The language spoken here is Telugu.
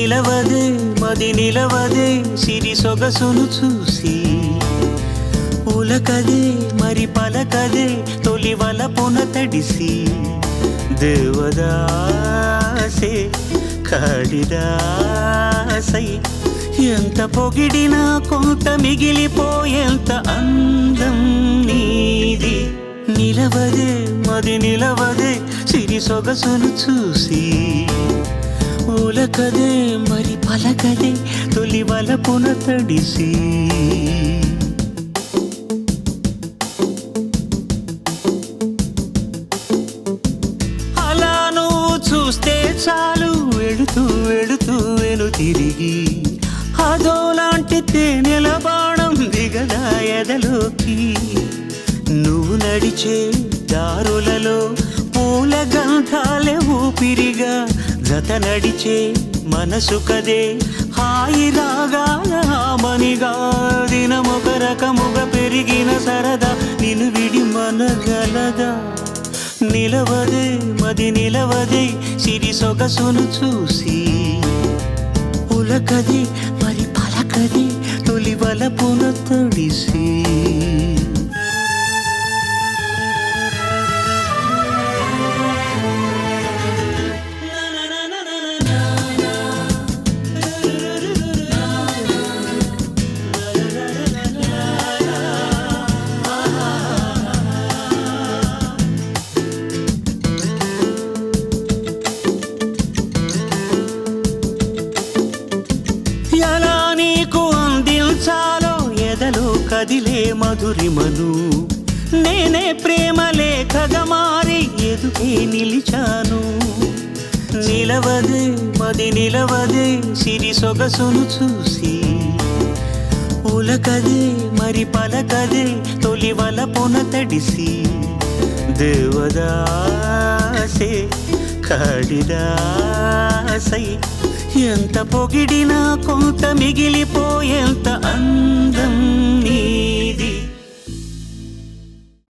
నిలవదే మది నిలవదే సిరి సొగసును చూసి ఉలకదే మరి పలకదే తొలి వలపున తడిసి దేవదాసే కాళిదాసై ఎంత పొగిడినా కొంత మిగిలిపోయేంత అందం నీది నిలవదే మది నిలవదే సిరి సొగసును చూసి ఉలకదే మరి పలకదే తొలి వలపున తడిసి అలా నువ్వు చూస్తే చాలు వెళుతూ వెళుతూ వెను తిరిగి అదోలాంటి తేనెల బాణం దిగదా ఎదలోకి నువ్వు నడిచే దారులలో పూల గంధాలే ఊపిరిగా జత నడిచే మనసు కదే హాయి రాగాల మనిగా దినమొక రకముగా పెరిగిన సరదా నిన్ను విడి మనగలదా నిలవదే మది నిలవదే సిరి సొగసును చూసి ఉలకది మరి పలకది తొలి వలపున తడిసి ఎలా నీకు అందించాలో ఎదలో కదిలే మధురిమను నేనే ప్రేమ లేఖగా మారి ఎదుగే నిలిచాను నిలవదే మది నిలవదే సిరి సొగసును చూసి ఉలకదే మరి పలకదే తొలి వలపున తడిసి దేవదాసే కాళిదాసై ఎంత పొగిడినా కొంత మిగిలిపోయేంత అందం నీ